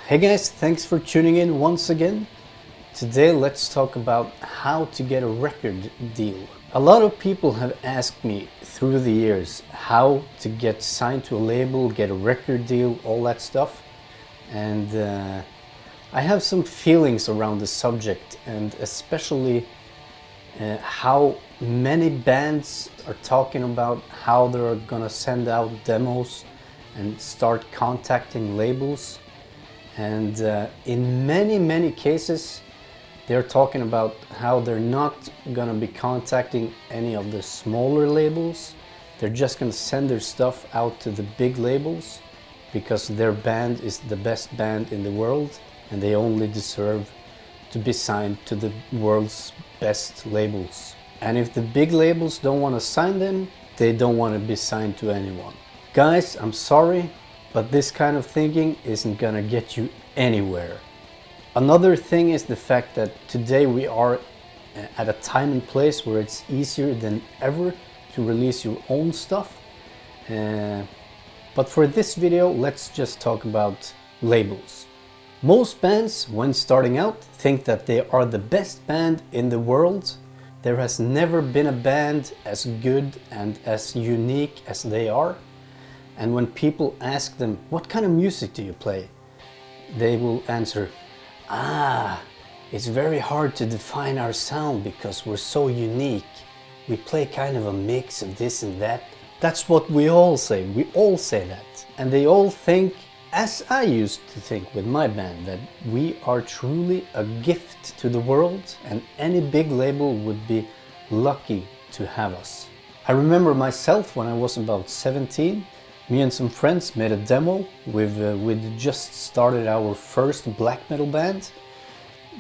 Hey guys, thanks for tuning in once again. Today let's talk about how to get a record deal. A lot of people have asked me through the years how to get signed to a label, get a record deal, all that stuff. And I have some feelings around the subject, and especially how many bands are talking about how they're gonna send out demos and start contacting labels. And in many cases they're talking about how they're not gonna be contacting any of the smaller labels. They're just gonna send their stuff out to the big labels because their band is the best band in the world and they only deserve to be signed to the world's best labels. And if the big labels don't want to sign them, they don't want to be signed to anyone. Guys, I'm sorry, but this kind of thinking isn't gonna get you anywhere. Another thing is the fact that today we are at a time and place where it's easier than ever to release your own stuff. But for this video, let's just talk about labels. Most bands, when starting out, think that they are the best band in the world. There has never been a band as good and as unique as they are. And when people ask them, what kind of music do you play? They will answer, it's very hard to define our sound because we're so unique. We play kind of a mix of this and that. That's what we all say. We all say that. And they all think, as I used to think with my band, that we are truly a gift to the world and any big label would be lucky to have us. I remember myself when I was about 17, me and some friends made a demo. We'd just started our first black metal band.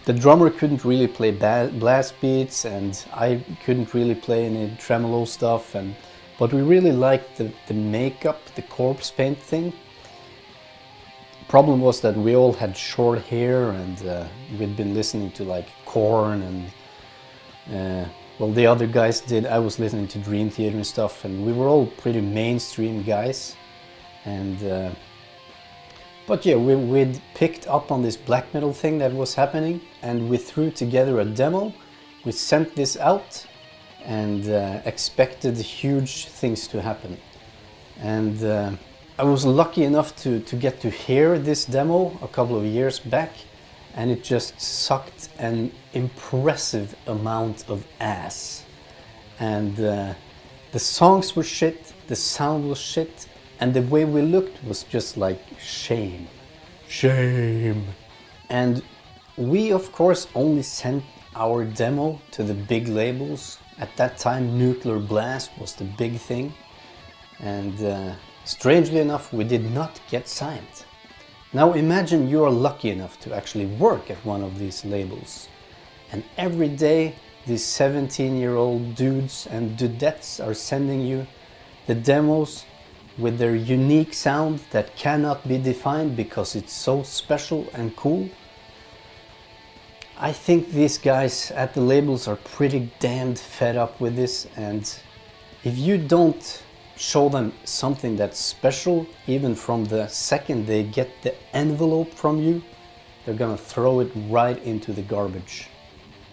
The drummer couldn't really play blast beats and I couldn't really play any tremolo stuff, but we really liked the makeup, the corpse paint thing. Problem was that we all had short hair and we'd been listening to like Korn and well, the other guys did. I was listening to Dream Theater and stuff, and we were all pretty mainstream guys. And but yeah, we'd picked up on this black metal thing that was happening, and we threw together a demo. We sent this out and expected huge things to happen. And I was lucky enough to get to hear this demo a couple of years back, and it just sucked an impressive amount of ass. And the songs were shit, the sound was shit, and the way we looked was just like shame. And we of course only sent our demo to the big labels. At that time Nuclear Blast was the big thing, and strangely enough we did not get signed. Now imagine you are lucky enough to actually work at one of these labels, and every day these 17-year-old dudes and dudettes are sending you the demos with their unique sound that cannot be defined because it's so special and cool. I think these guys at the labels are pretty damned fed up with this, and if you don't show them something that's special, even from the second they get the envelope from you, they're gonna throw it right into the garbage.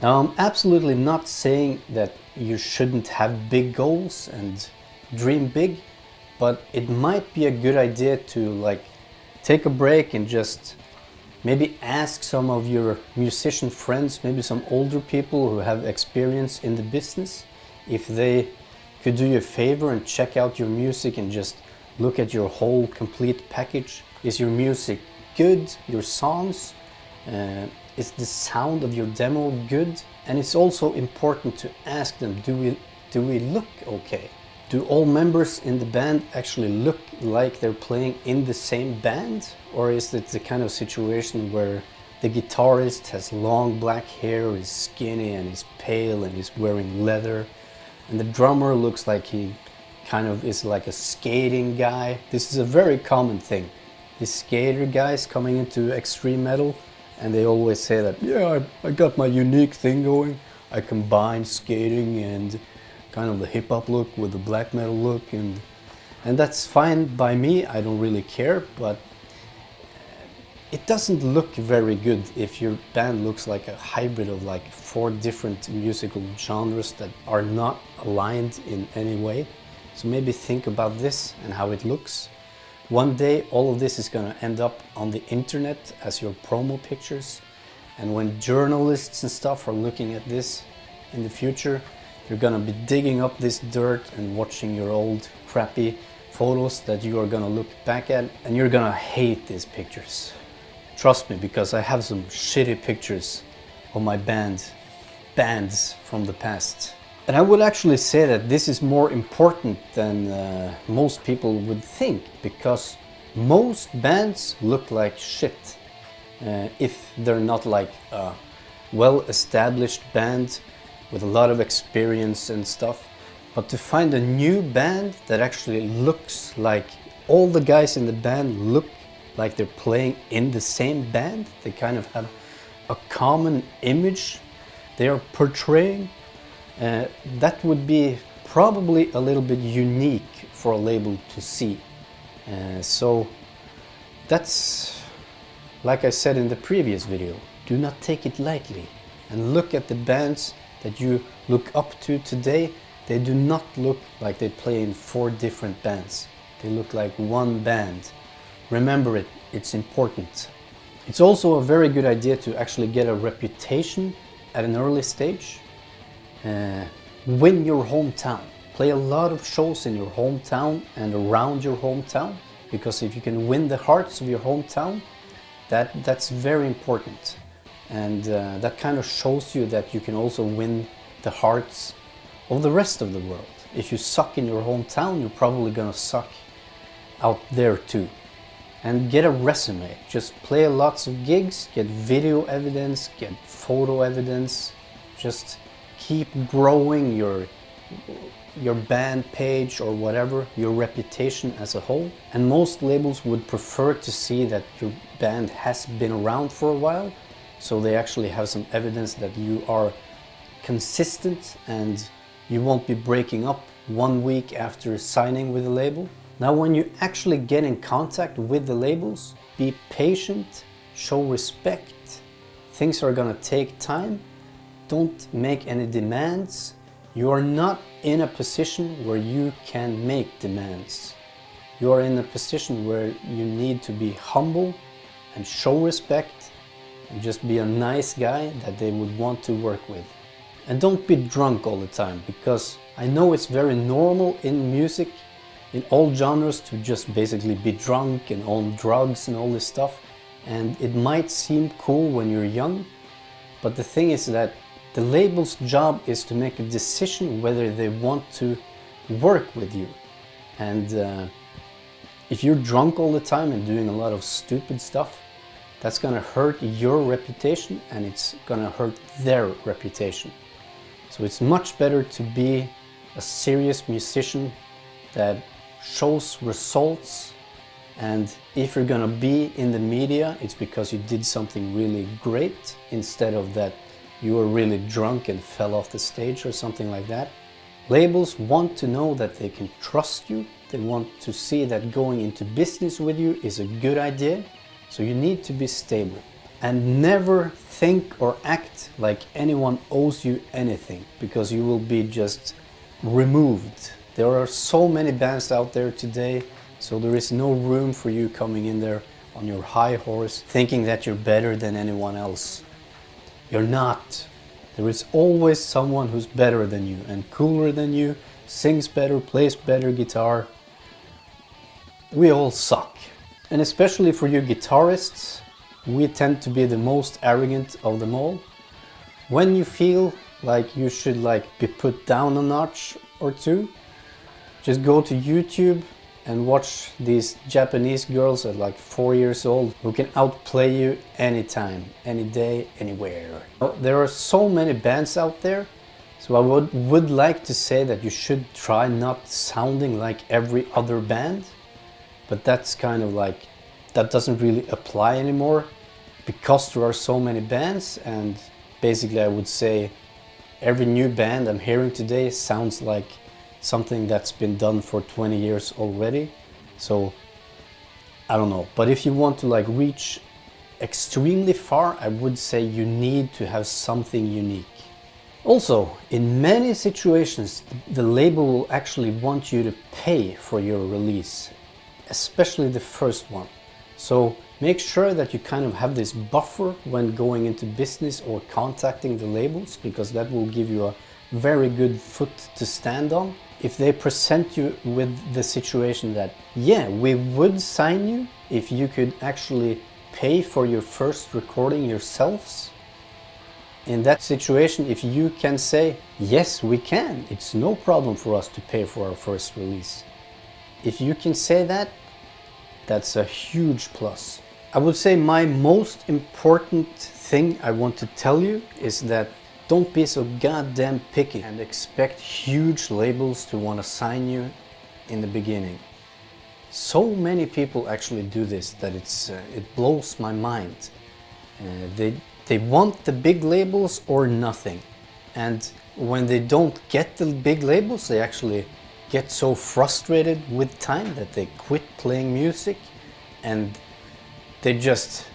Now, I'm absolutely not saying that you shouldn't have big goals and dream big, but it might be a good idea to like take a break and just maybe ask some of your musician friends, maybe some older people who have experience in the business, if they could do you a favor and check out your music and just look at your whole complete package. Is your music good? Your songs? Is the sound of your demo good? And it's also important to ask them, do we look okay? Do all members in the band actually look like they're playing in the same band? Or is it the kind of situation where the guitarist has long black hair, is skinny and is pale and is wearing leather, and the drummer looks like he kind of is like a skating guy? This is a very common thing. These skater guys coming into extreme metal, and they always say that, yeah, I got my unique thing going. I combine skating and kind of the hip-hop look with the black metal look, and that's fine by me. I don't really care, but it doesn't look very good if your band looks like a hybrid of like 4 different musical genres that are not aligned in any way. So maybe think about this and how it looks. One day all of this is going to end up on the internet as your promo pictures, and when journalists and stuff are looking at this in the future, you're going to be digging up this dirt and watching your old crappy photos that you are going to look back at, and you're going to hate these pictures. Trust me, because I have some shitty pictures of my bands from the past. And I would actually say that this is more important than most people would think, because most bands look like shit if they're not like a well-established band with a lot of experience and stuff. But to find a new band that actually looks like all the guys in the band look like they're playing in the same band, they kind of have a common image they are portraying, that would be probably a little bit unique for a label to see. So that's, like I said in the previous video, do not take it lightly and look at the bands that you look up to today. They do not look like they play in 4 different bands. They look like one band. Remember it, it's important. It's also a very good idea to actually get a reputation at an early stage. Win your hometown. Play a lot of shows in your hometown and around your hometown, because if you can win the hearts of your hometown, that's very important. And that kind of shows you that you can also win the hearts of the rest of the world. If you suck in your hometown, you're probably gonna suck out there too. And get a resume. Just play lots of gigs, get video evidence, get photo evidence. Just keep growing your band page or whatever, your reputation as a whole. And most labels would prefer to see that your band has been around for a while, so they actually have some evidence that you are consistent and you won't be breaking up 1 week after signing with the label. Now, when you actually get in contact with the labels, be patient, show respect. Things are gonna take time. Don't make any demands. You are not in a position where you can make demands. You are in a position where you need to be humble and show respect and just be a nice guy that they would want to work with. And don't be drunk all the time, because I know it's very normal in music, in all genres, to just basically be drunk and on drugs and all this stuff. And it might seem cool when you're young, but the thing is that the label's job is to make a decision whether they want to work with you. And if you're drunk all the time and doing a lot of stupid stuff, that's gonna hurt your reputation and it's gonna hurt their reputation. So it's much better to be a serious musician that shows results, and if you're gonna be in the media, it's because you did something really great, instead of that you were really drunk and fell off the stage or something like that. Labels want to know that they can trust you. They want to see that going into business with you is a good idea. So you need to be stable. And never think or act like anyone owes you anything, because you will be just removed. There are so many bands out there today, so there is no room for you coming in there on your high horse thinking that you're better than anyone else. You're not. There is always someone who's better than you and cooler than you, sings better, plays better guitar. We all suck. And especially for you guitarists, we tend to be the most arrogant of them all. When you feel like you should be put down a notch or two, just go to YouTube and watch these Japanese girls at 4 years old who can outplay you anytime, any day, anywhere. There are so many bands out there, so I would like to say that you should try not sounding like every other band, but that's kind of that doesn't really apply anymore, because there are so many bands, and basically I would say every new band I'm hearing today sounds like something that's been done for 20 years already. So I don't know, but if you want to reach extremely far, I would say you need to have something unique. Also, in many situations, the label will actually want you to pay for your release, especially the first one. So make sure that you kind of have this buffer when going into business or contacting the labels, because that will give you a very good foot to stand on. If they present you with the situation that, yeah, we would sign you if you could actually pay for your first recording yourselves. In that situation, if you can say, yes, we can, it's no problem for us to pay for our first release. If you can say that, that's a huge plus. I would say my most important thing I want to tell you is that don't be so goddamn picky and expect huge labels to want to sign you in the beginning. So many people actually do this that it blows my mind. They want the big labels or nothing. And when they don't get the big labels, they actually get so frustrated with time that they quit playing music and they just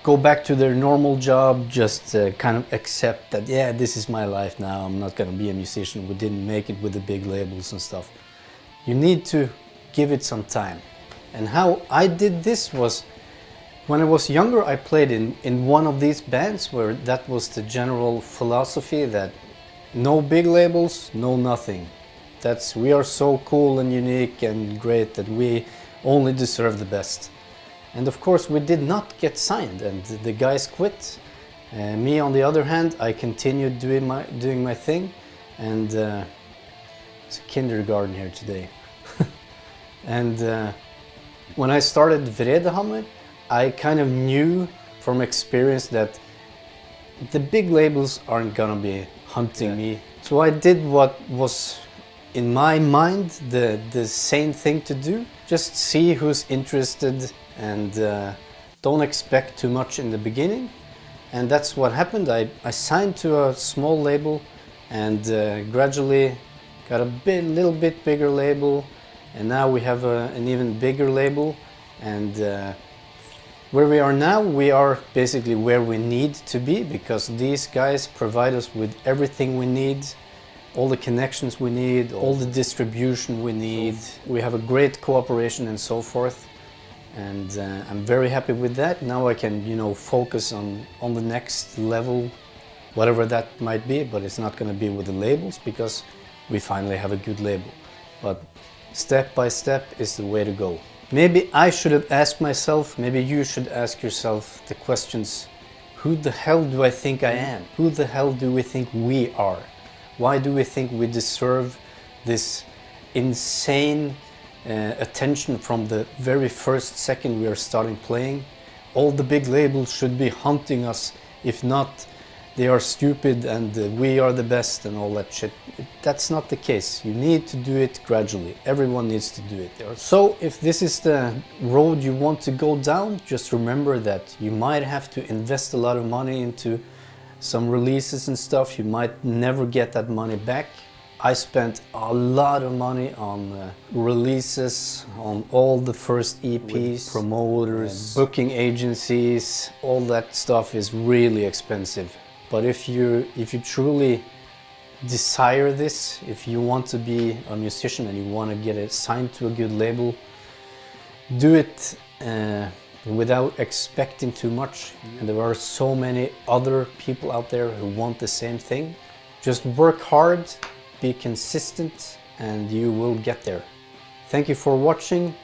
go back to their normal job, just kind of accept that, yeah, this is my life now, I'm not gonna be a musician, we didn't make it with the big labels and stuff. You need to give it some time. And how I did this was, when I was younger, I played in one of these bands where that was the general philosophy, that no big labels, no nothing. We are so cool and unique and great that we only deserve the best. And of course we did not get signed and the guys quit. Me on the other hand, I continued doing my thing, and it's a kindergarten here today. And when I started Vredehammer, I kind of knew from experience that the big labels aren't gonna be hunting me. So I did what was in my mind the sane thing to do. Just see who's interested and don't expect too much in the beginning. And that's what happened. I signed to a small label and gradually got a little bit bigger label, and now we have an even bigger label. And where we are now, we are basically where we need to be, because these guys provide us with everything we need, all the connections we need, all the distribution we need. We have a great cooperation and so forth, and I'm very happy with that. Now I can, focus on the next level, whatever that might be, but it's not going to be with the labels because we finally have a good label. But step by step is the way to go. Maybe I should have asked myself, maybe you should ask yourself the questions: who the hell do I think I am? Who the hell do we think we are? Why do we think we deserve this insane attention from the very first second we are starting playing? All the big labels should be hunting us, if not, they are stupid and we are the best and all that shit. That's not the case. You need to do it gradually. Everyone needs to do it. So if this is the road you want to go down, just remember that you might have to invest a lot of money into some releases and stuff. You might never get that money back. I spent a lot of money on releases, on all the first EPs, with promoters, booking agencies. All that stuff is really expensive. But if you truly desire this, if you want to be a musician and you want to get signed to a good label, do it without expecting too much. And there are so many other people out there who want the same thing. Just work hard, be consistent, and you will get there. Thank you for watching.